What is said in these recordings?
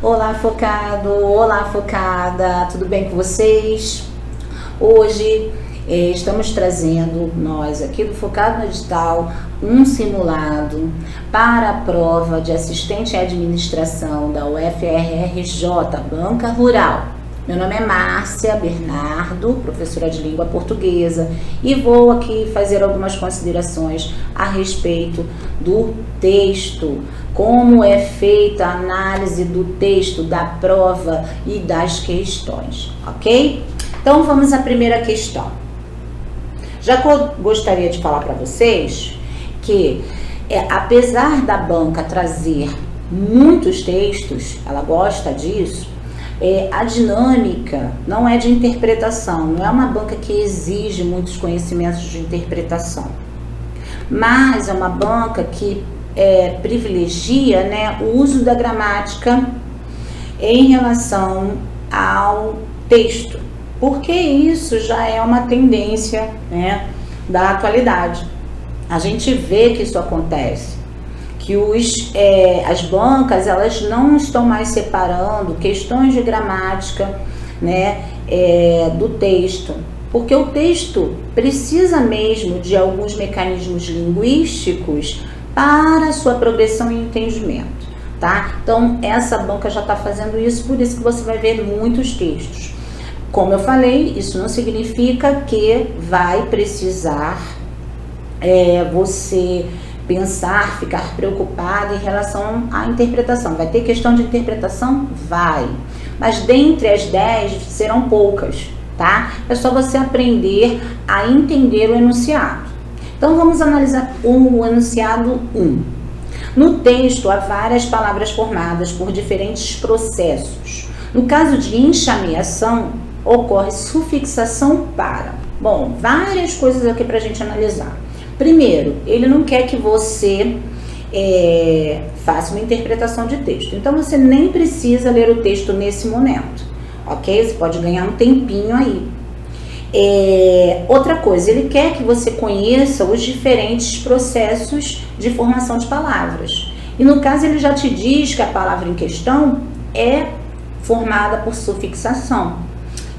Olá, focado! Olá, focada! Tudo bem com vocês? Hoje estamos trazendo, nós aqui do Focado no Digital, um simulado para a prova de assistente em administração da UFRJ, Banca Rural. Meu nome é Márcia Bernardo, professora de língua portuguesa, e vou aqui fazer algumas considerações a respeito do texto, como é feita a análise do texto, da prova e das questões, ok? Então vamos à primeira questão. Já gostaria de falar para vocês que, apesar da banca trazer muitos textos, ela gosta disso, a dinâmica não é de interpretação, não é uma banca que exige muitos conhecimentos de interpretação, mas é uma banca que privilegia, né, o uso da gramática em relação ao texto, porque isso já é uma tendência, né, da atualidade. A gente vê que isso acontece, que as bancas, elas não estão mais separando questões de gramática, né, do texto, porque o texto precisa mesmo de alguns mecanismos linguísticos para a sua progressão e entendimento, tá? Então, essa banca já está fazendo isso, por isso que você vai ver muitos textos. Como eu falei, isso não significa que vai precisar você pensar, ficar preocupado em relação à interpretação. Vai ter questão de interpretação? Vai. Mas dentre as 10 serão poucas, tá? É só você aprender a entender o enunciado. Então vamos analisar o enunciado 1. No texto há várias palavras formadas por diferentes processos. No caso de enxameação, ocorre sufixação para. Bom, várias coisas aqui para a gente analisar. Primeiro, ele não quer que você faça uma interpretação de texto. Então, você nem precisa ler o texto nesse momento, ok? Você pode ganhar um tempinho aí. Outra coisa, ele quer que você conheça os diferentes processos de formação de palavras. E no caso, ele já te diz que a palavra em questão é formada por sufixação.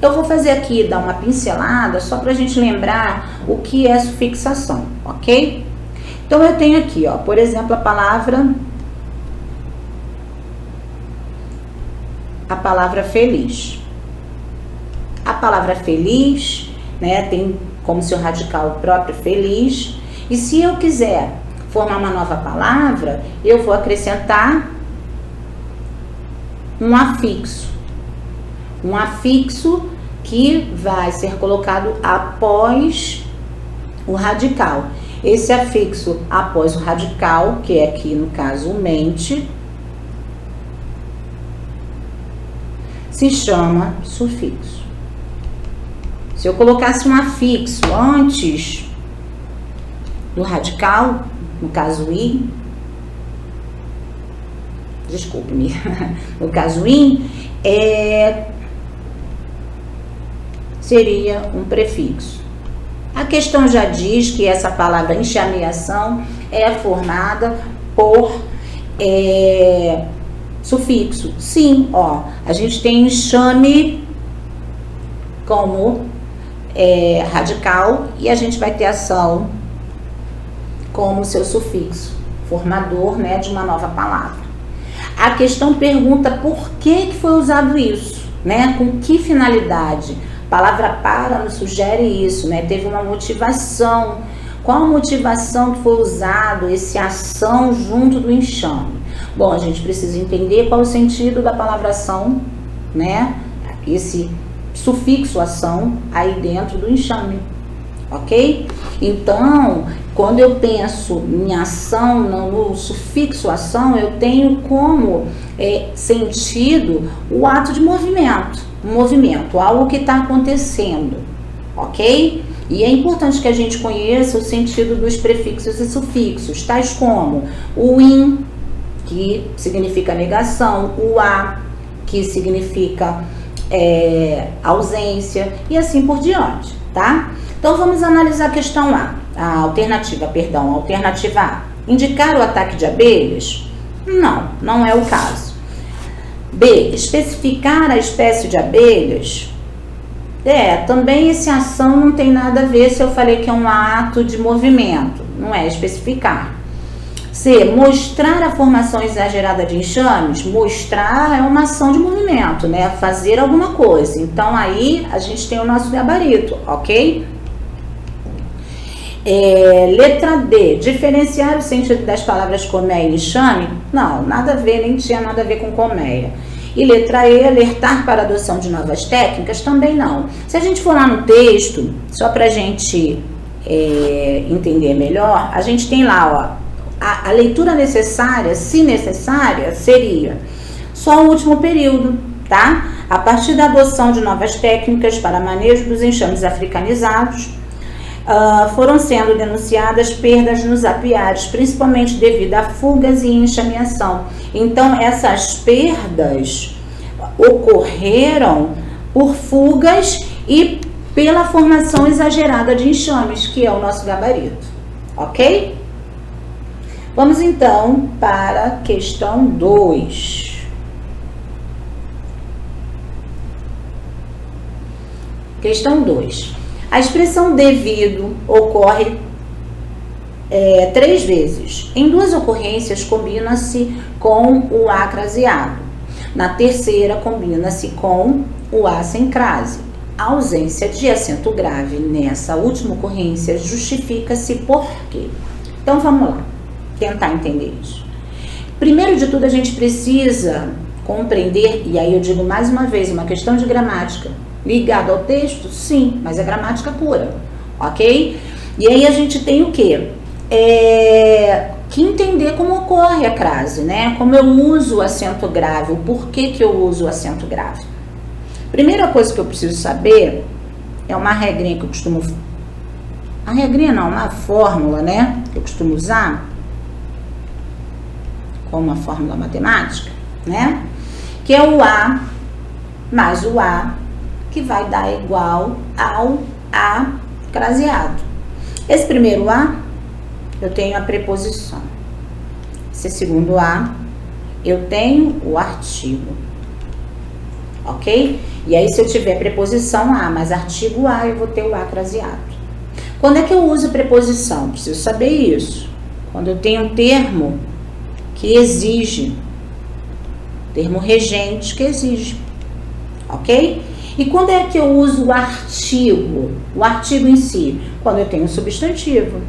Eu vou fazer aqui, dar uma pincelada, só para a gente lembrar o que é sufixação, ok? Então, eu tenho aqui, ó, por exemplo, a palavra feliz. A palavra feliz, né, tem como seu radical o próprio feliz. E se eu quiser formar uma nova palavra, eu vou acrescentar um afixo. Um afixo que vai ser colocado após o radical. Esse afixo após o radical, que é aqui no caso mente, se chama sufixo. Se eu colocasse um afixo antes do radical, no caso i, desculpe-me, no caso in, seria um prefixo. A questão já diz que essa palavra enxameação é formada por sufixo. Sim, ó, a gente tem enxame como radical e a gente vai ter ação como seu sufixo, formador, né, de uma nova palavra. A questão pergunta por que foi usado isso, né, com que finalidade? A palavra para nos sugere isso, né? Teve uma motivação. Qual a motivação que foi usado esse ação junto do enxame? Bom, a gente precisa entender qual o sentido da palavra ação, né? Esse sufixo ação aí dentro do enxame, ok? Então, quando eu penso em ação, no sufixo ação, eu tenho como sentido o ato de movimento. Um movimento, algo que está acontecendo, ok? E é importante que a gente conheça o sentido dos prefixos e sufixos, tais como o in, que significa negação, o a, que significa ausência, e assim por diante, tá? Então vamos analisar a questão A, a alternativa A. Indicar o ataque de abelhas? Não, não é o caso. B, especificar a espécie de abelhas. Também esse ação não tem nada a ver se eu falei que é um ato de movimento, não é especificar. C, mostrar a formação exagerada de enxames. Mostrar é uma ação de movimento, né? Fazer alguma coisa. Então, aí a gente tem o nosso gabarito, ok? Letra D, diferenciar o sentido das palavras colmeia e enxame? Não, nada a ver, nem tinha nada a ver com colmeia. E letra E, alertar para a adoção de novas técnicas? Também não. Se a gente for lá no texto, só para a gente entender melhor, a gente tem lá, ó, a leitura necessária, se necessária, seria só o último período, tá? A partir da adoção de novas técnicas para manejo dos enxames africanizados, foram sendo denunciadas perdas nos apiários, principalmente devido a fugas e enxameação. Então, essas perdas ocorreram por fugas e pela formação exagerada de enxames, que é o nosso gabarito, ok? Vamos então para a questão 2. Questão 2. A expressão devido ocorre 3 vezes. Em 2 ocorrências, combina-se com o A craseado. Na terceira, combina-se com o A sem crase. A ausência de acento grave nessa última ocorrência justifica-se por quê? Então, vamos lá, tentar entender isso. Primeiro de tudo, a gente precisa compreender, e aí eu digo mais uma vez, uma questão de gramática. Ligado ao texto? Sim, mas é gramática pura, ok? E aí a gente tem o quê? Que entender como ocorre a crase, né? Como eu uso o acento grave, o porquê que eu uso o acento grave. Primeira coisa que eu preciso saber é uma regrinha que eu costumo... A regrinha não, uma fórmula, né? Que eu costumo usar como uma fórmula matemática, né? Que é o A mais o A, que vai dar igual ao A craseado. Esse primeiro A, eu tenho a preposição. Esse segundo A, eu tenho o artigo. Ok? E aí, se eu tiver preposição A mais artigo A, eu vou ter o A craseado. Quando é que eu uso preposição? Preciso saber isso. Quando eu tenho um termo que exige, termo regente que exige. Ok? E quando é que eu uso o artigo? O artigo em si? Quando eu tenho um substantivo,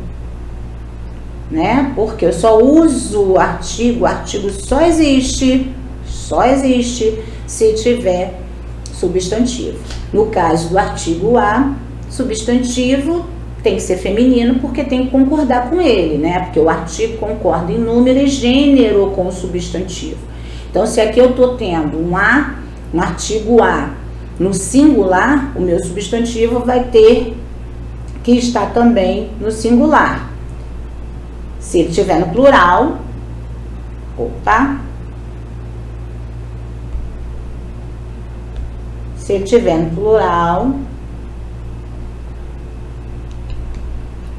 né? Porque eu só uso o artigo só existe se tiver substantivo. No caso do artigo A, substantivo tem que ser feminino porque tem que concordar com ele, né? Porque o artigo concorda em número e gênero com o substantivo. Então, se aqui eu tô tendo um artigo A, no singular, o meu substantivo vai ter que estar também no singular. Se ele estiver no plural, se ele estiver no plural,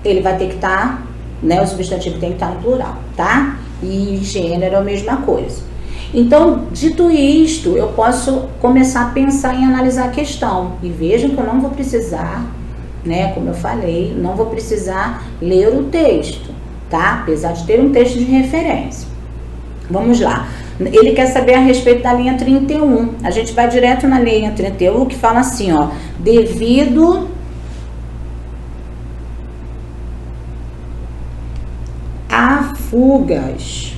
ele vai ter que estar, né? O substantivo tem que estar no plural, tá? E gênero é a mesma coisa. Então, dito isto, eu posso começar a pensar em analisar a questão. E vejam que eu não vou precisar, né, como eu falei, não vou precisar ler o texto, tá? Apesar de ter um texto de referência. Vamos lá. Ele quer saber a respeito da linha 31. A gente vai direto na linha 31, que fala assim, ó, devido a fugas.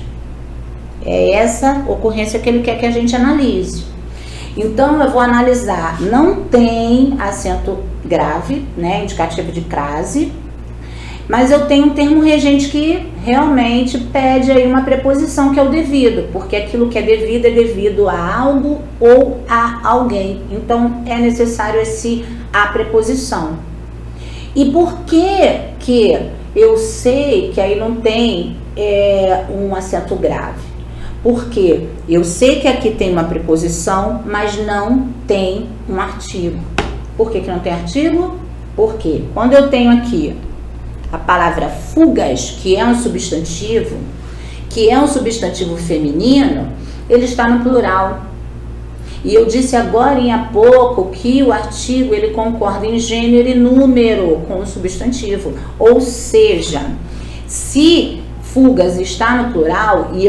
É essa ocorrência que ele quer que a gente analise. Então, eu vou analisar, não tem acento grave, né, indicativo de crase, mas eu tenho um termo regente que realmente pede aí uma preposição, que é o devido, porque aquilo que é devido a algo ou a alguém. Então, é necessário a preposição. E por que eu sei que aí não tem um acento grave? Porque eu sei que aqui tem uma preposição, mas não tem um artigo. Por que não tem artigo? Porque quando eu tenho aqui a palavra fugas, que é um substantivo feminino, ele está no plural. E eu disse agora há pouco que o artigo ele concorda em gênero e número com o substantivo. Ou seja, se fugas está no plural e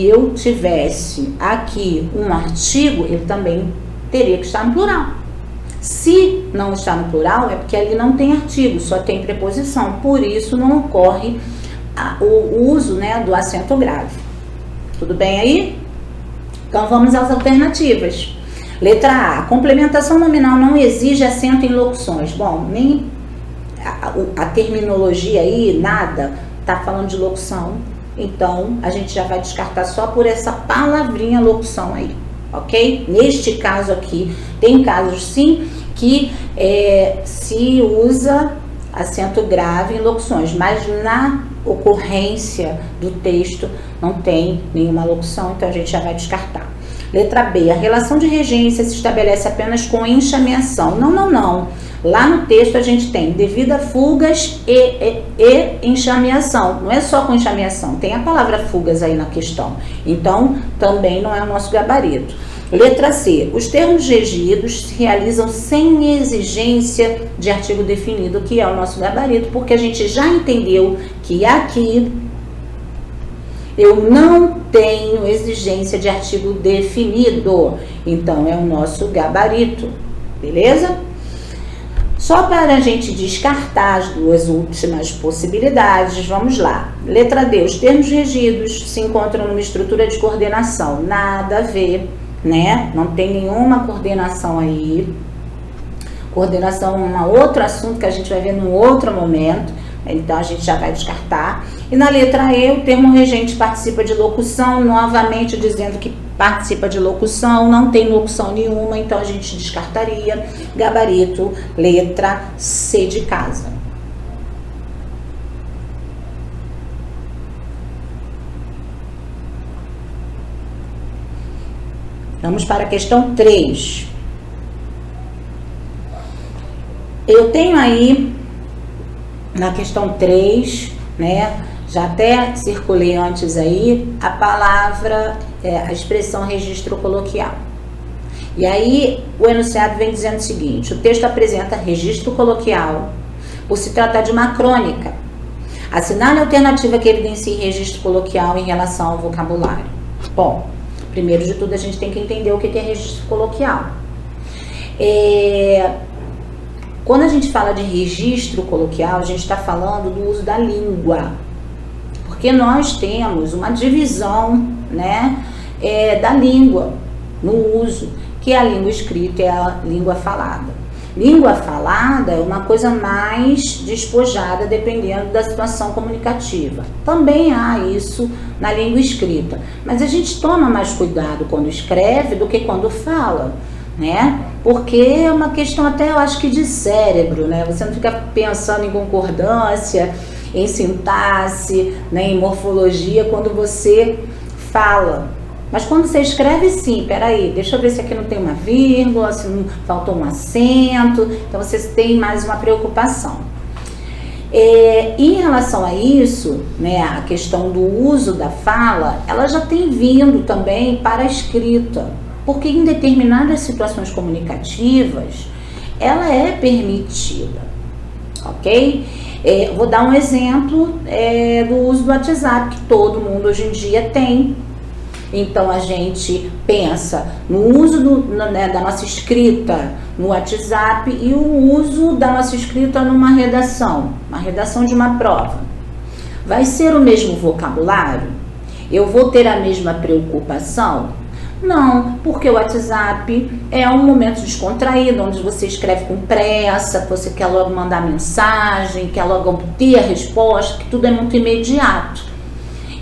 eu tivesse aqui um artigo, ele também teria que estar no plural. Se não está no plural, é porque ali não tem artigo, só tem preposição. Por isso não ocorre o uso, né, do acento grave. Tudo bem aí? Então vamos às alternativas. Letra A. Complementação nominal não exige acento em locuções. Bom, nem a terminologia aí, nada, tá falando de locução. Então a gente já vai descartar só por essa palavrinha locução aí, ok? Neste caso aqui, tem casos sim que se usa acento grave em locuções, mas na ocorrência do texto não tem nenhuma locução, então a gente já vai descartar. Letra B, a relação de regência se estabelece apenas com enxameação. Não. Lá no texto a gente tem devido a fugas e enxameação. Não é só com enxameação, tem a palavra fugas aí na questão. Então, também não é o nosso gabarito. Letra C, os termos regidos se realizam sem exigência de artigo definido, que é o nosso gabarito, porque a gente já entendeu que aqui eu não tenho exigência de artigo definido, então é o nosso gabarito, beleza? Só para a gente descartar as duas últimas possibilidades, vamos lá. Letra D, os termos regidos se encontram numa estrutura de coordenação, nada a ver, né? Não tem nenhuma coordenação aí. Coordenação é um outro assunto que a gente vai ver num outro momento, então a gente já vai descartar. E na letra E, o termo regente participa de locução, novamente dizendo que participa de locução, não tem locução nenhuma, então a gente descartaria. Gabarito, letra C de casa. Vamos para a questão 3. Eu tenho aí, na questão 3, né, já até circulei antes aí, a palavra, a expressão registro coloquial. E aí, o enunciado vem dizendo o seguinte, o texto apresenta registro coloquial, por se tratar de uma crônica. Assinale a alternativa que evidencie registro coloquial em relação ao vocabulário. Bom, primeiro de tudo, a gente tem que entender o que é registro coloquial. Quando a gente fala de registro coloquial, a gente está falando do uso da língua. Porque nós temos uma divisão, né, da língua no uso, que é a língua escrita e a língua falada. Língua falada é uma coisa mais despojada, dependendo da situação comunicativa. Também há isso na língua escrita, mas a gente toma mais cuidado quando escreve do que quando fala, né? Porque é uma questão até, eu acho que de cérebro, né? Você não fica pensando em concordância, em sintaxe, né, em morfologia quando você fala. Mas quando você escreve, sim, peraí, deixa eu ver se aqui não tem uma vírgula, se não faltou um acento, então você tem mais uma preocupação. Em relação a isso, né, a questão do uso da fala, ela já tem vindo também para a escrita, porque em determinadas situações comunicativas, ela é permitida, ok? Vou dar um exemplo do uso do WhatsApp, que todo mundo hoje em dia tem. Então, a gente pensa no uso da nossa escrita no WhatsApp e o uso da nossa escrita numa redação, uma redação de uma prova. Vai ser o mesmo vocabulário? Eu vou ter a mesma preocupação? Não, porque o WhatsApp é um momento descontraído, onde você escreve com pressa, que você quer logo mandar mensagem, quer logo obter a resposta, que tudo é muito imediato.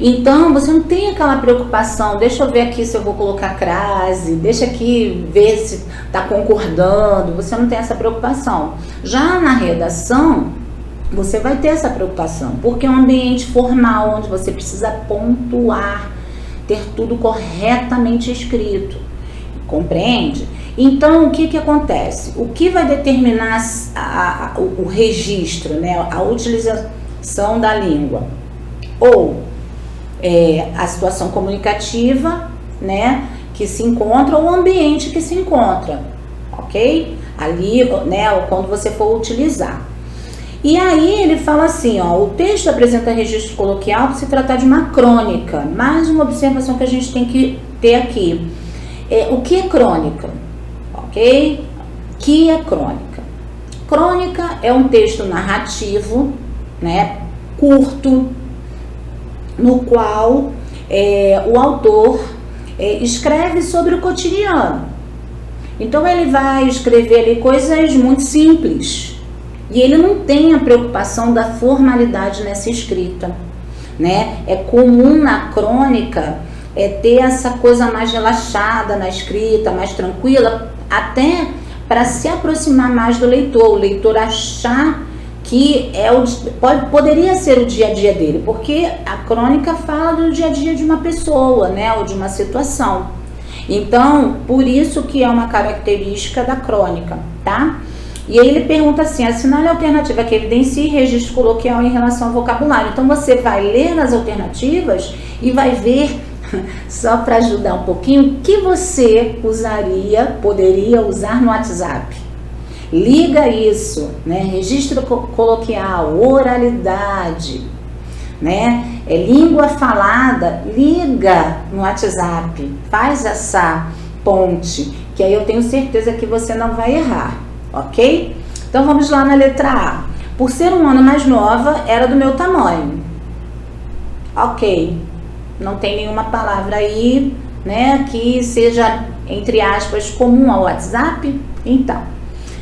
Então, você não tem aquela preocupação, deixa eu ver aqui se eu vou colocar crase, deixa aqui ver se está concordando, você não tem essa preocupação. Já na redação, você vai ter essa preocupação, porque é um ambiente formal, onde você precisa pontuar, ter tudo corretamente escrito, compreende? Então, o que acontece? O que vai determinar o registro, né, a utilização da língua? Ou a situação comunicativa, né, que se encontra ou o ambiente que se encontra, ok? Ali, né, quando você for utilizar. E aí ele fala assim, ó, o texto apresenta registro coloquial por se tratar de uma crônica. Mais uma observação que a gente tem que ter aqui. O que é crônica? Ok? O que é crônica? Crônica é um texto narrativo, né, curto, no qual o autor escreve sobre o cotidiano. Então ele vai escrever ali coisas muito simples e ele não tem a preocupação da formalidade nessa escrita, né? É comum na crônica ter essa coisa mais relaxada na escrita, mais tranquila, até para se aproximar mais do leitor, o leitor achar que poderia ser o dia a dia dele, porque a crônica fala do dia a dia de uma pessoa, né, ou de uma situação. Então, por isso que é uma característica da crônica, tá? E aí ele pergunta assim, assinale a alternativa que evidencie registro coloquial em relação ao vocabulário. Então você vai ler nas alternativas e vai ver, só para ajudar um pouquinho, o que você poderia usar no WhatsApp. Liga isso, né? Registro coloquial, oralidade, né? Língua falada, liga no WhatsApp, faz essa ponte, que aí eu tenho certeza que você não vai errar, ok? Então vamos lá na letra A. Por ser um ano mais nova, era do meu tamanho. Ok, não tem nenhuma palavra aí, né, que seja, entre aspas, comum ao WhatsApp? Então,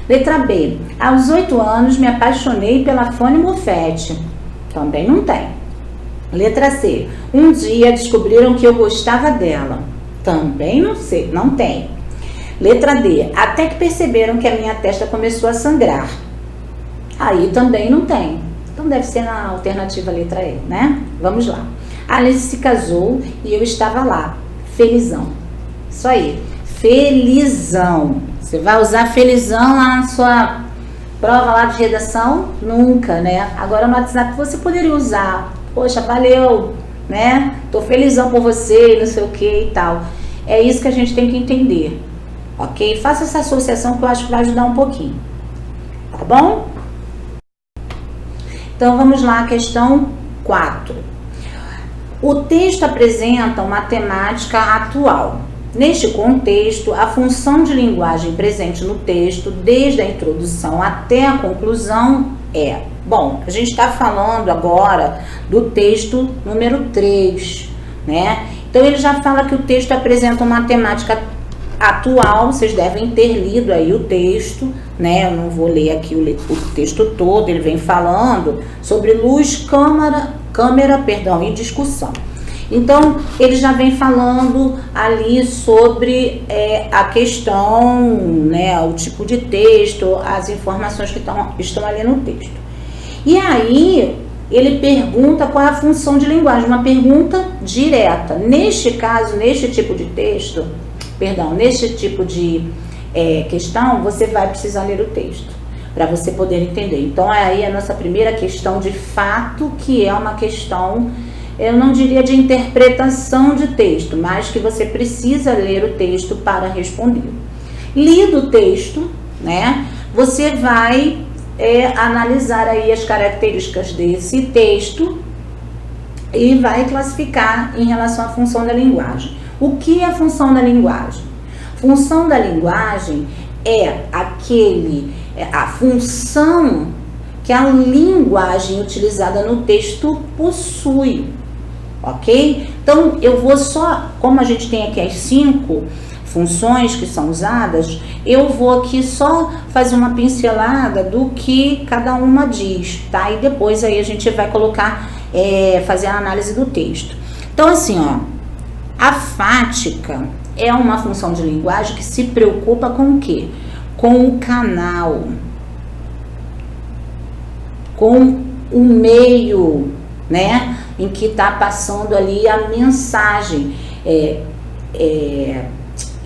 letra B. Aos 8 anos me apaixonei pela Fone Buffett. Também não tem. Letra C. Um dia descobriram que eu gostava dela. Também não sei, não tem. Letra D. Até que perceberam que a minha testa começou a sangrar. Aí também não tem. Então deve ser na alternativa letra E, né? Vamos lá. Alice se casou e eu estava lá. Felizão. Isso aí. Felizão. Você vai usar felizão lá na sua prova lá de redação? Nunca, né? Agora no WhatsApp você poderia usar. Poxa, valeu, né? Tô felizão por você e não sei o que e tal. É isso que a gente tem que entender, ok? Faça essa associação que eu acho que vai ajudar um pouquinho, tá bom? Então vamos lá, questão 4. O texto apresenta uma temática atual. Neste contexto, a função de linguagem presente no texto, desde a introdução até a conclusão, é... Bom, a gente está falando agora do texto número 3, né? Então, ele já fala que o texto apresenta uma temática atual, vocês devem ter lido aí o texto, né? Eu não vou ler aqui o texto todo, ele vem falando sobre luz, câmera, e discussão. Então, ele já vem falando ali sobre a questão, né, o tipo de texto, as informações que estão ali no texto. E aí, ele pergunta qual é a função de linguagem, uma pergunta direta. Neste caso, neste tipo de texto, neste tipo de questão, você vai precisar ler o texto, para você poder entender. Então, aí a nossa primeira questão, de fato, que é uma questão... Eu não diria de interpretação de texto, mas que você precisa ler o texto para responder. Lido o texto, né? Você vai analisar aí as características desse texto e vai classificar em relação à função da linguagem. O que é a função da linguagem? Função da linguagem é a função que a linguagem utilizada no texto possui. Ok? Então, eu vou só, como a gente tem aqui as 5 funções que são usadas, eu vou aqui só fazer uma pincelada do que cada uma diz, tá? E depois aí a gente vai colocar, fazer a análise do texto. Então, assim, ó, a fática é uma função de linguagem que se preocupa com o quê? Com o canal, com o meio, né, em que está passando ali a mensagem,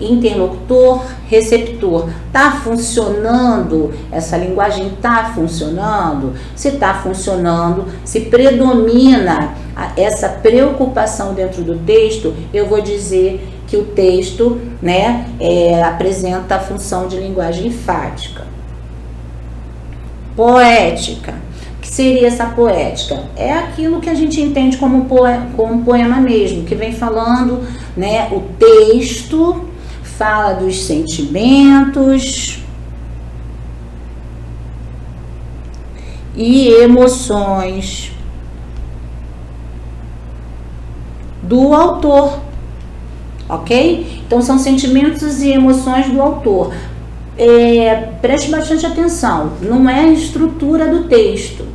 interlocutor, receptor. Está funcionando? Essa linguagem está funcionando? Se está funcionando, se predomina essa preocupação dentro do texto, eu vou dizer que o texto, né, apresenta a função de linguagem enfática. Poética. O que seria essa poética? É aquilo que a gente entende como poema mesmo, que vem falando, né, o texto fala dos sentimentos e emoções do autor, ok? Então são sentimentos e emoções do autor. Preste bastante atenção, não é a estrutura do texto.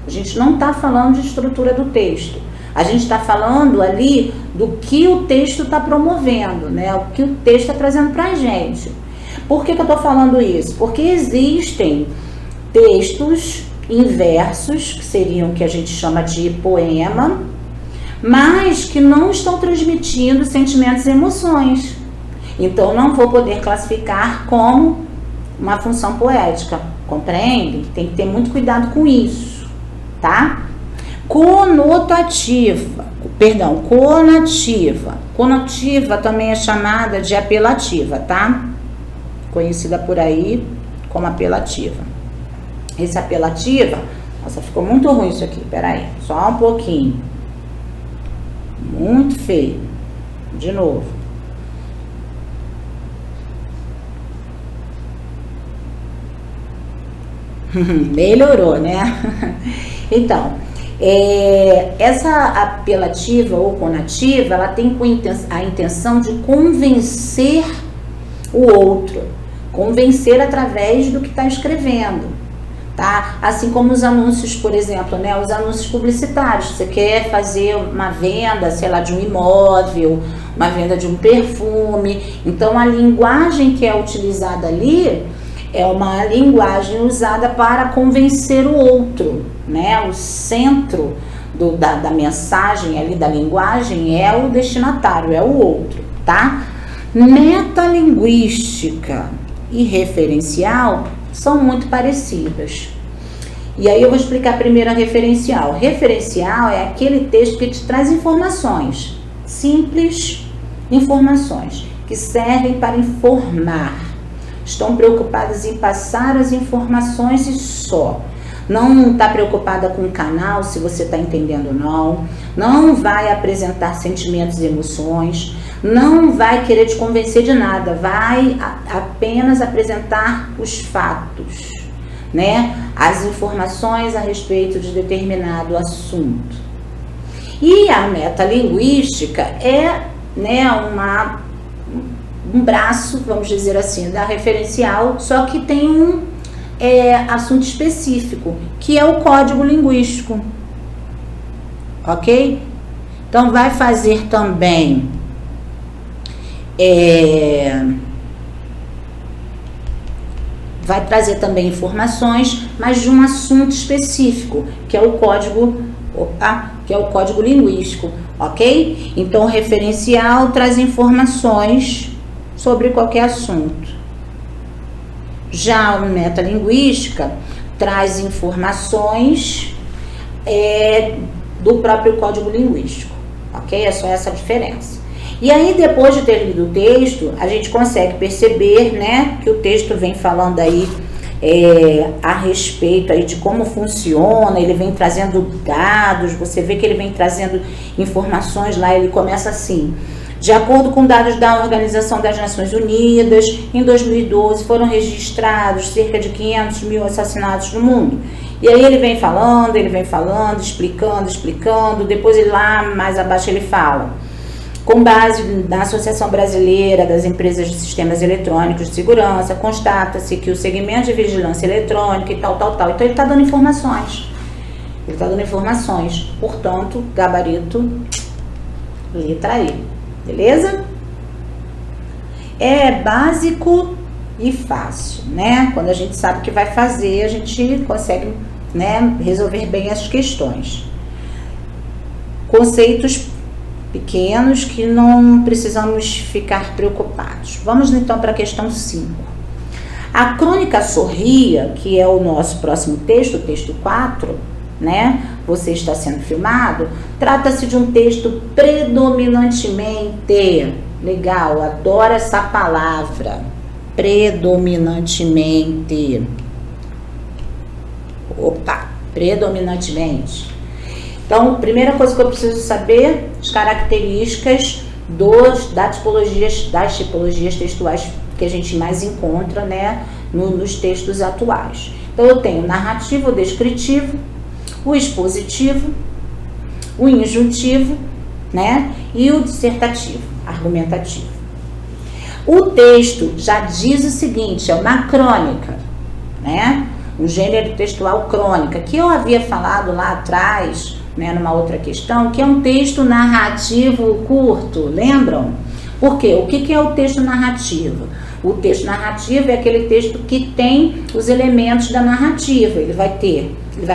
A gente não está falando de estrutura do texto. A gente está falando ali do que o texto está promovendo, né? O que o texto está trazendo para a gente. Por que eu estou falando isso? Porque existem textos em versos, que seriam o que a gente chama de poema, mas que não estão transmitindo sentimentos e emoções. Então, não vou poder classificar como uma função poética, compreende? Tem que ter muito cuidado com isso, tá? Conativa. Conativa também é chamada de apelativa, tá? Conhecida por aí como apelativa. Esse apelativa, nossa, ficou muito ruim isso aqui, peraí, só um pouquinho. Muito feio. De novo. Melhorou, né? Então, essa apelativa ou conativa, ela tem a intenção de convencer o outro, convencer através do que está escrevendo, tá? Assim como os anúncios, por exemplo, né? Os anúncios publicitários. Você quer fazer uma venda, sei lá, de um imóvel, uma venda de um perfume. Então, a linguagem que é utilizada ali é uma linguagem usada para convencer o outro, né? O centro da mensagem ali, da linguagem, é o destinatário, é o outro, tá? Metalinguística e referencial são muito parecidas. E aí eu vou explicar primeiro a referencial. Referencial é aquele texto que te traz informações, simples informações, que servem para informar. Estão preocupadas em passar as informações e só. Não está preocupada com o canal, se você está entendendo ou não. Não vai apresentar sentimentos e emoções. Não vai querer te convencer de nada. Vai apenas apresentar os fatos, né? As informações a respeito de determinado assunto. E a metalinguística é, né, um braço, vamos dizer assim, da referencial, só que tem um assunto específico, que é o código linguístico, ok? Então, vai fazer também vai trazer também informações, mas de um assunto específico, que é o código, linguístico, ok? Então, o referencial traz informações sobre qualquer assunto. Já a metalinguística traz informações do próprio código linguístico, ok? É só essa a diferença. E aí, depois de ter lido o texto, a gente consegue perceber, né, que o texto vem falando aí a respeito aí de como funciona, ele vem trazendo dados, você vê que ele vem trazendo informações lá, ele começa assim: de acordo com dados da Organização das Nações Unidas, em 2012 foram registrados cerca de 500 mil assassinatos no mundo. E aí ele vem falando, explicando, depois ele lá mais abaixo ele fala: com base na Associação Brasileira das Empresas de Sistemas Eletrônicos de Segurança, constata-se que o segmento de vigilância eletrônica e tal. Então ele está dando informações. Portanto, gabarito, letra E. Beleza? É básico e fácil, né? Quando a gente sabe o que vai fazer, a gente consegue, né, resolver bem as questões. Conceitos pequenos que não precisamos ficar preocupados. Vamos então para a questão 5. A Crônica Sorria, que é o nosso próximo texto, o texto 4, né? Você está sendo filmado. Trata-se de um texto predominantemente Legal, adoro essa palavra. Predominantemente. Opa, predominantemente. Então, primeira coisa que eu preciso saber, as características das tipologias textuais que a gente mais encontra, né, nos textos atuais. Então, eu tenho o narrativo, o descritivo, o expositivo, o injuntivo, né, e o dissertativo, argumentativo. O texto já diz o seguinte, é uma crônica, né, um gênero textual crônica, que eu havia falado lá atrás, né, numa outra questão, que é um texto narrativo curto, lembram? Por quê? O que é o texto narrativo? O texto narrativo é aquele texto que tem os elementos da narrativa. Ele vai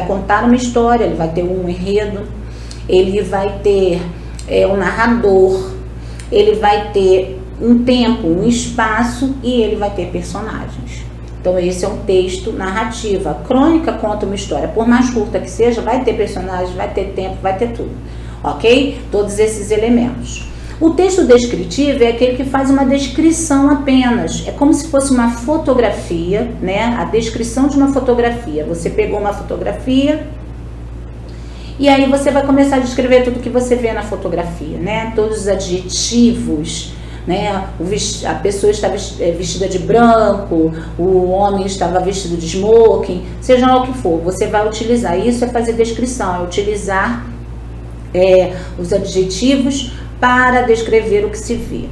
contar uma história, ele vai ter um enredo, ele vai ter um narrador, ele vai ter um tempo, um espaço e ele vai ter personagens. Então esse é um texto narrativo. A crônica conta uma história, por mais curta que seja, vai ter personagens, vai ter tempo, vai ter tudo, ok? Todos esses elementos. O texto descritivo é aquele que faz uma descrição apenas, é como se fosse uma fotografia, né? A descrição de uma fotografia. Você pegou uma fotografia e aí você vai começar a descrever tudo que você vê na fotografia, né? Todos os adjetivos, né? A pessoa estava vestida de branco, o homem estava vestido de smoking, seja lá o que for, você vai utilizar. Isso é fazer descrição, é utilizar os adjetivos para descrever o que se vê.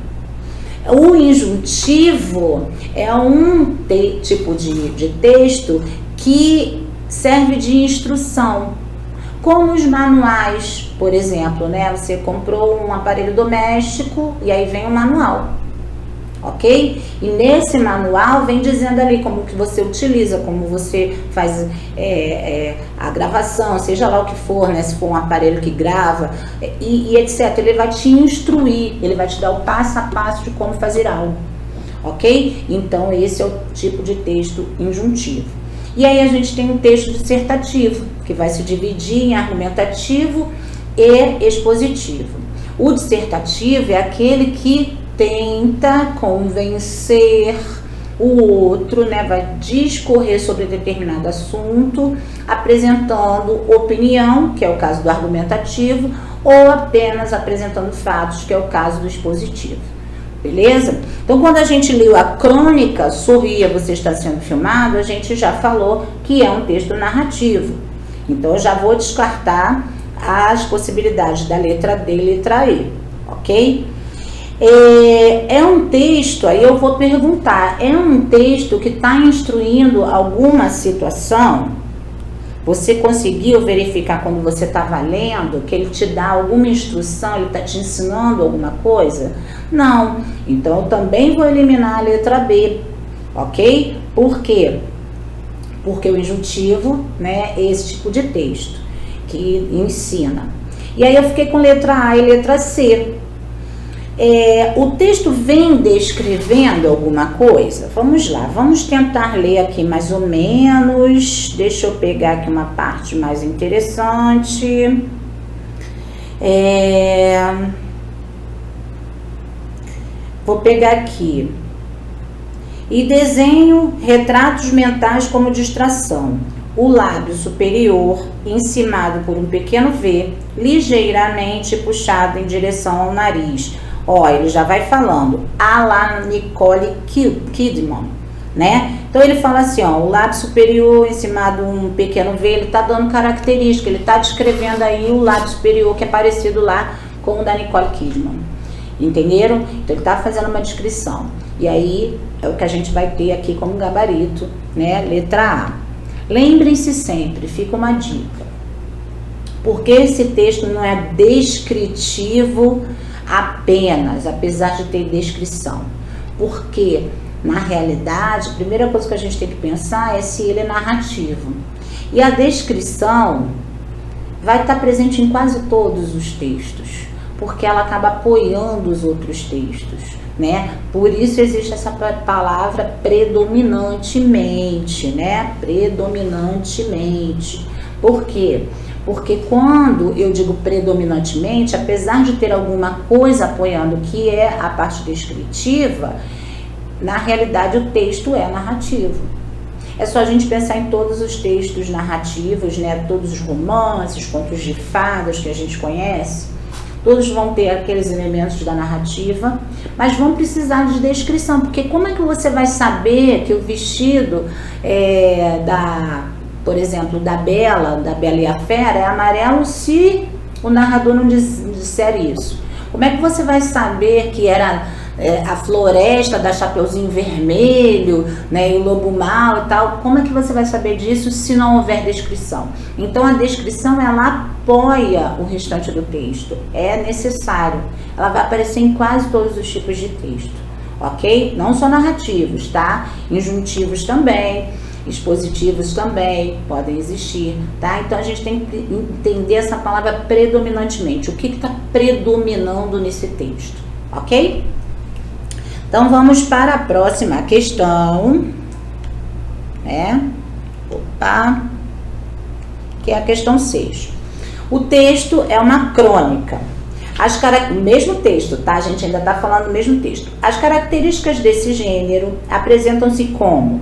O injuntivo é um tipo de texto que serve de instrução, como os manuais, por exemplo, né? Você comprou um aparelho doméstico e aí vem um manual, ok? E nesse manual vem dizendo ali como que você utiliza, como você faz a gravação, seja lá o que for, né? Se for um aparelho que grava e etc. Ele vai te instruir, ele vai te dar o passo a passo de como fazer algo, ok? Então esse é o tipo de texto injuntivo. E aí a gente tem um texto dissertativo, que vai se dividir em argumentativo e expositivo. O dissertativo é aquele que tenta convencer o outro, né, vai discorrer sobre determinado assunto, apresentando opinião, que é o caso do argumentativo, ou apenas apresentando fatos, que é o caso do expositivo. Beleza? Então, quando a gente leu a crônica Sorria, Você Está Sendo Filmado, a gente já falou que é um texto narrativo. Então, eu já vou descartar as possibilidades da letra D e letra E, ok? É um texto, aí eu vou perguntar, é um texto que está instruindo alguma situação? Você conseguiu verificar quando você estava lendo que ele te dá alguma instrução, ele está te ensinando alguma coisa? Não. Então, eu também vou eliminar a letra B, ok? Por quê? Porque o injuntivo, né, é esse tipo de texto que ensina. E aí eu fiquei com letra A e letra C. O texto vem descrevendo alguma coisa? Vamos lá, vamos tentar ler aqui mais ou menos. Deixa eu pegar aqui uma parte mais interessante. Vou pegar aqui. E desenho retratos mentais como distração. O lábio superior, encimado por um pequeno V, ligeiramente puxado em direção ao nariz. Ó, ele já vai falando, a la Nicole Kidman, né? Então ele fala assim, ó, o lábio superior encimado um pequeno V, ele tá dando característica, ele tá descrevendo aí o lábio superior que é parecido lá com o da Nicole Kidman. Entenderam? Então ele tá fazendo uma descrição. E aí é o que a gente vai ter aqui como gabarito, né? Letra A. Lembrem-se sempre, fica uma dica. Porque esse texto não é descritivo apenas, apesar de ter descrição. Porque, na realidade, a primeira coisa que a gente tem que pensar é se ele é narrativo. E a descrição vai estar presente em quase todos os textos, porque ela acaba apoiando os outros textos, né? Por isso existe essa palavra predominantemente, né? Predominantemente. Por quê? Porque quando eu digo predominantemente, apesar de ter alguma coisa apoiando que é a parte descritiva, na realidade o texto é narrativo. É só a gente pensar em todos os textos narrativos, né? Todos os romances, contos de fadas que a gente conhece, todos vão ter aqueles elementos da narrativa, mas vão precisar de descrição, porque como é que você vai saber que o vestido por exemplo, da Bela e a Fera é amarelo se o narrador não disser isso? Como é que você vai saber que era a floresta da Chapeuzinho Vermelho, né, e o lobo mau e tal? Como é que você vai saber disso se não houver descrição? Então a descrição, ela apoia o restante do texto, é necessário. Ela vai aparecer em quase todos os tipos de texto, ok? Não só narrativos, tá? Injuntivos também, expositivos também podem existir, tá? Então a gente tem que entender essa palavra predominantemente, o que está predominando nesse texto, ok? Então vamos para a próxima questão, né? Opa! Que é a questão 6. O texto é uma crônica. Mesmo texto, tá? A gente ainda está falando do mesmo texto. As características desse gênero apresentam-se como?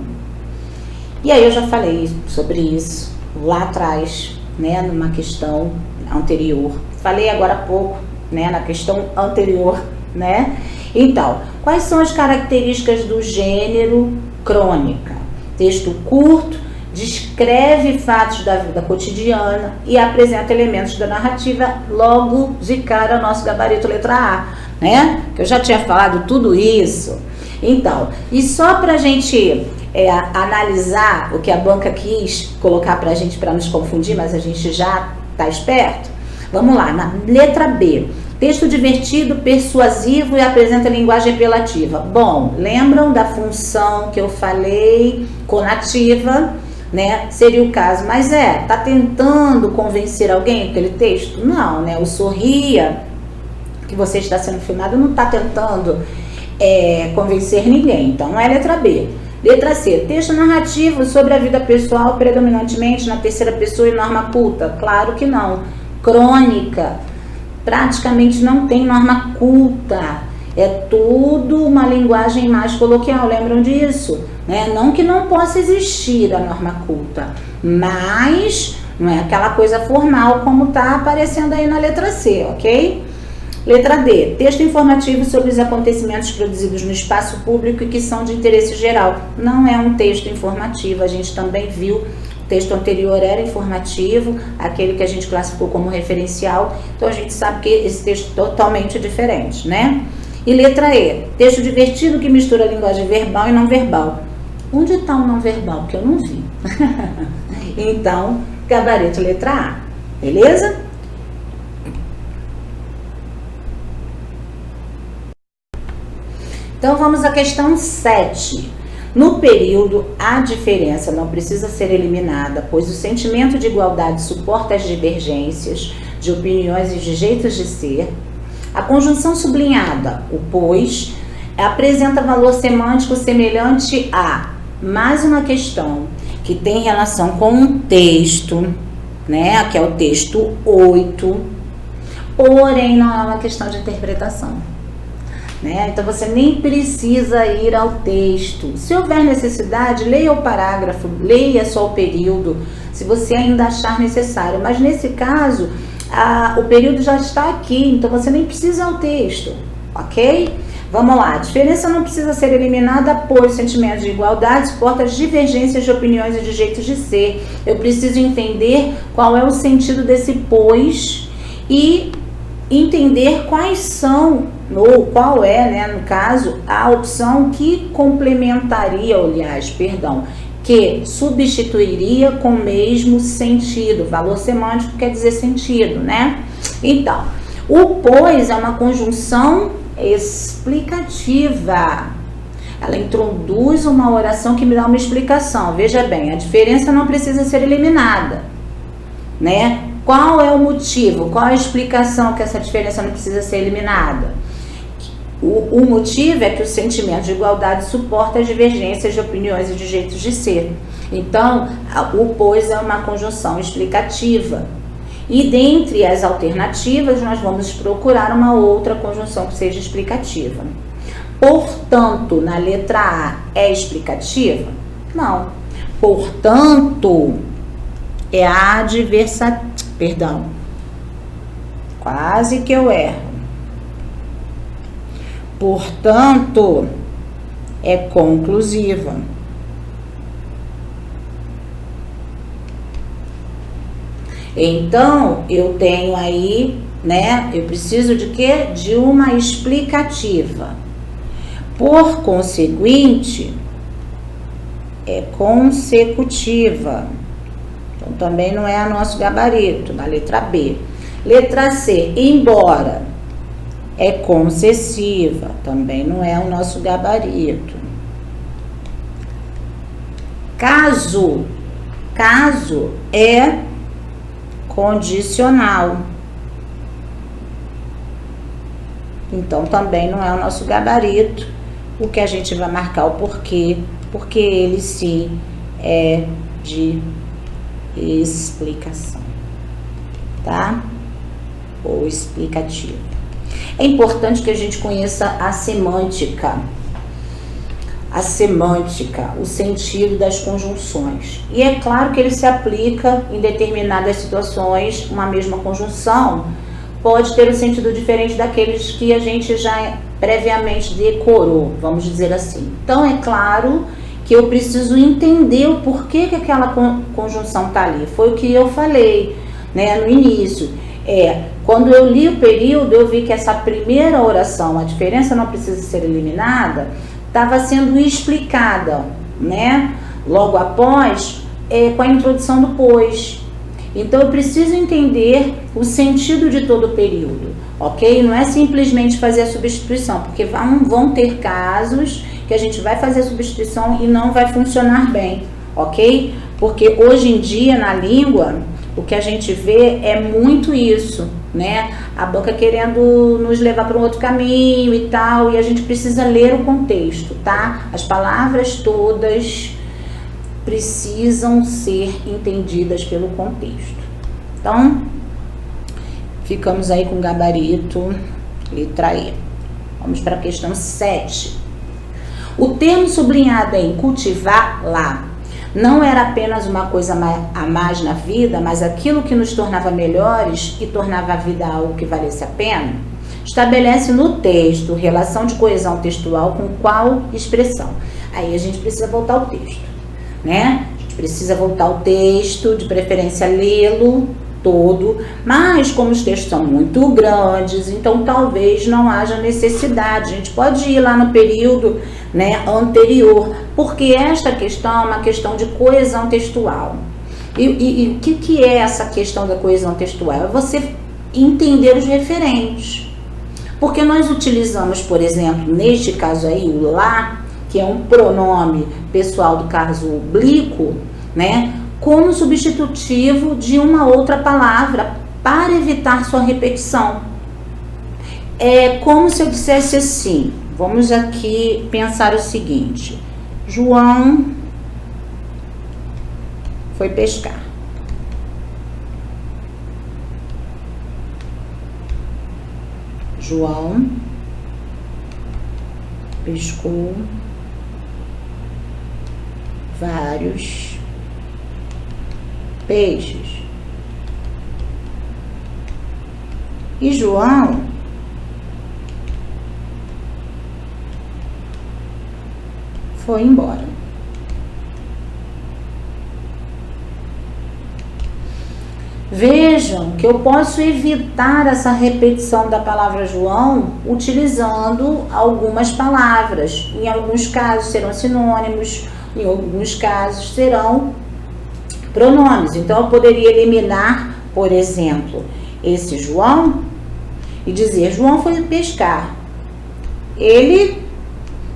E aí eu já falei sobre isso lá atrás, né? Numa questão anterior. Falei agora há pouco, né? Na questão anterior, né? Então, quais são as características do gênero crônica? Texto curto, descreve fatos da vida cotidiana e apresenta elementos da narrativa, logo de cara nosso gabarito letra A, né? Que eu já tinha falado tudo isso. Então, e só pra gente analisar o que a banca quis colocar pra gente para nos confundir, mas a gente já tá esperto, vamos lá, na letra B. Texto divertido, persuasivo e apresenta linguagem apelativa. Bom, lembram da função que eu falei, conativa, né? Seria o caso, mas tá tentando convencer alguém aquele texto? Não, né? O Sorria, que você está sendo filmado, não está tentando convencer ninguém, então não é letra B. Letra C, texto narrativo sobre a vida pessoal, predominantemente na terceira pessoa e norma culta? Claro que não. Crônica, praticamente não tem norma culta, é tudo uma linguagem mais coloquial, lembram disso? Né? Não que não possa existir a norma culta, mas não é aquela coisa formal como está aparecendo aí na letra C, ok? Letra D, texto informativo sobre os acontecimentos produzidos no espaço público e que são de interesse geral. Não é um texto informativo, a gente também viu. O texto anterior era informativo, aquele que a gente classificou como referencial, então a gente sabe que esse texto é totalmente diferente, né? E letra E, texto divertido que mistura a linguagem verbal e não verbal. Onde está o não verbal? Porque eu não vi. Então, gabarito letra A, beleza? Então vamos à questão 7. No período, a diferença não precisa ser eliminada, pois o sentimento de igualdade suporta as divergências de opiniões e de jeitos de ser. A conjunção sublinhada, o pois, apresenta valor semântico semelhante a mais uma questão que tem relação com um texto, né? Que é o texto 8, porém não é uma questão de interpretação. Né? Então você nem precisa ir ao texto. Se houver necessidade, leia o parágrafo, leia só o período, se você ainda achar necessário. Mas nesse caso, o período já está aqui, então você nem precisa ir ao texto, ok? Vamos lá, a diferença não precisa ser eliminada, pois o sentimento de igualdade suporta as divergências de opiniões e de jeitos de ser. Eu preciso entender qual é o sentido desse pois e entender quais são, ou qual é, né, no caso, a opção que complementaria, aliás, perdão, que substituiria com o mesmo sentido. Valor semântico quer dizer sentido, né? Então, o pois é uma conjunção explicativa. Ela introduz uma oração que me dá uma explicação. Veja bem, a diferença não precisa ser eliminada, né? Qual é o motivo? Qual é a explicação que essa diferença não precisa ser eliminada? O motivo é que o sentimento de igualdade suporta as divergências de opiniões e de jeitos de ser. Então, o pois é uma conjunção explicativa. E dentre as alternativas, nós vamos procurar uma outra conjunção que seja explicativa. Portanto, na letra A é explicativa? Não. Portanto, é adversativa. Perdão. Quase que eu erro. Portanto, é conclusiva. Então, eu tenho aí, né? Eu preciso de quê? De uma explicativa. Por conseguinte, é consecutiva. Então, também não é nosso gabarito, na letra B. Letra C, embora, é concessiva. Também não é o nosso gabarito. Caso é condicional. Então, também não é o nosso gabarito. O que a gente vai marcar o porquê, porque ele sim é de explicação, tá? Ou explicativo. É importante que a gente conheça a semântica. A semântica, o sentido das conjunções. E é claro que ele se aplica em determinadas situações, uma mesma conjunção pode ter um sentido diferente daqueles que a gente já previamente decorou, vamos dizer assim. Então, é claro que eu preciso entender o porquê que aquela conjunção está ali. Foi o que eu falei, né, no início. Quando eu li o período, eu vi que essa primeira oração, a diferença não precisa ser eliminada, estava sendo explicada, né, logo após, com a introdução do pois. Então, eu preciso entender o sentido de todo o período, ok? Não é simplesmente fazer a substituição, porque vão ter casos que a gente vai fazer a substituição e não vai funcionar bem, ok? Porque hoje em dia, na língua, o que a gente vê é muito isso, né? A banca querendo nos levar para um outro caminho e tal, e a gente precisa ler o contexto, tá? As palavras todas precisam ser entendidas pelo contexto. Então, ficamos aí com o gabarito, letra E. Vamos para a questão 7. O termo sublinhado em cultivar lá não era apenas uma coisa a mais na vida, mas aquilo que nos tornava melhores e tornava a vida algo que valesse a pena? Estabelece no texto relação de coesão textual com qual expressão? Aí a gente precisa voltar ao texto, né? A gente precisa voltar ao texto, de preferência lê-lo todo, mas como os textos são muito grandes, então talvez não haja necessidade. A gente pode ir lá no período, né, anterior, porque esta questão é uma questão de coesão textual. E o que é essa questão da coesão textual? É você entender os referentes. Porque nós utilizamos, por exemplo, neste caso aí, o lá, que é um pronome pessoal do caso oblíquo, né, como substitutivo de uma outra palavra para evitar sua repetição. É como se eu dissesse assim, vamos aqui pensar o seguinte: João foi pescar. João pescou vários peixes. E João foi embora. Vejam que eu posso evitar essa repetição da palavra João utilizando algumas palavras. Em alguns casos serão sinônimos, em alguns casos serão pronomes. Então eu poderia eliminar, por exemplo, esse João e dizer: João foi pescar. Ele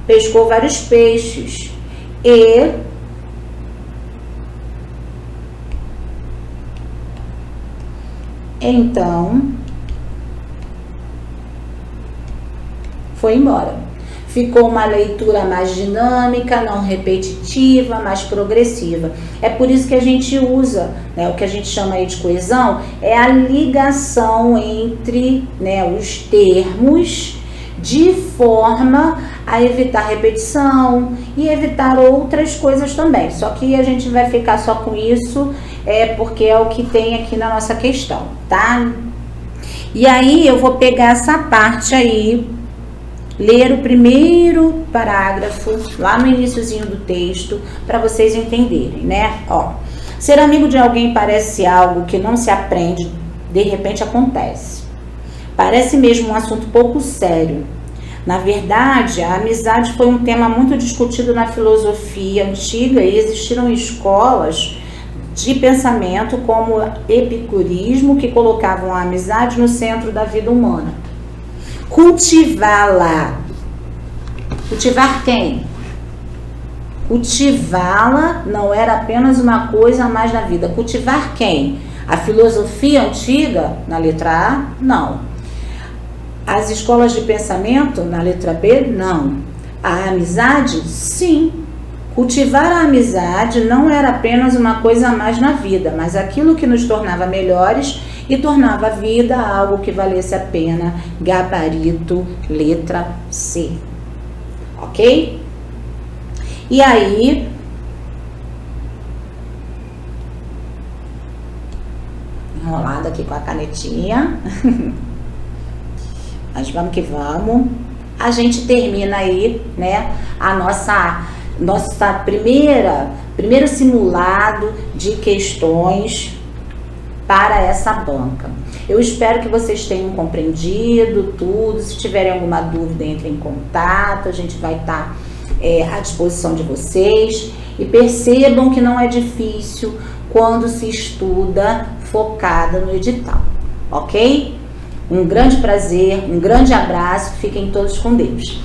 pescou vários peixes e então foi embora. ficou uma leitura mais dinâmica, não repetitiva, mais progressiva. É por isso que a gente usa, né, o que a gente chama aí de coesão, é a ligação entre, né, os termos, de forma a evitar repetição e evitar outras coisas também. Só que a gente vai ficar só com isso, porque é o que tem aqui na nossa questão, tá? E aí eu vou pegar essa parte aí, ler o primeiro parágrafo lá no iniciozinho do texto para vocês entenderem, né? Ó, ser amigo de alguém parece algo que não se aprende, de repente acontece. Parece mesmo um assunto pouco sério. Na verdade, a amizade foi um tema muito discutido na filosofia antiga e existiram escolas de pensamento como o epicurismo que colocavam a amizade no centro da vida humana. Cultivá-la. Cultivar quem? Cultivá-la não era apenas uma coisa a mais na vida. Cultivar quem? A filosofia antiga, na letra A? Não. As escolas de pensamento, na letra B? Não. A amizade? Sim. Cultivar a amizade não era apenas uma coisa a mais na vida, mas aquilo que nos tornava melhores e tornava a vida algo que valesse a pena. Gabarito, letra C. Ok? E aí, enrolado aqui com a canetinha, mas vamos que vamos. A gente termina aí, né, a nossa primeiro simulado de questões para essa banca. Eu espero que vocês tenham compreendido tudo. Se tiverem alguma dúvida, entrem em contato, a gente vai estar à disposição de vocês. E percebam que não é difícil quando se estuda focada no edital, ok? Um grande prazer, um grande abraço, fiquem todos com Deus.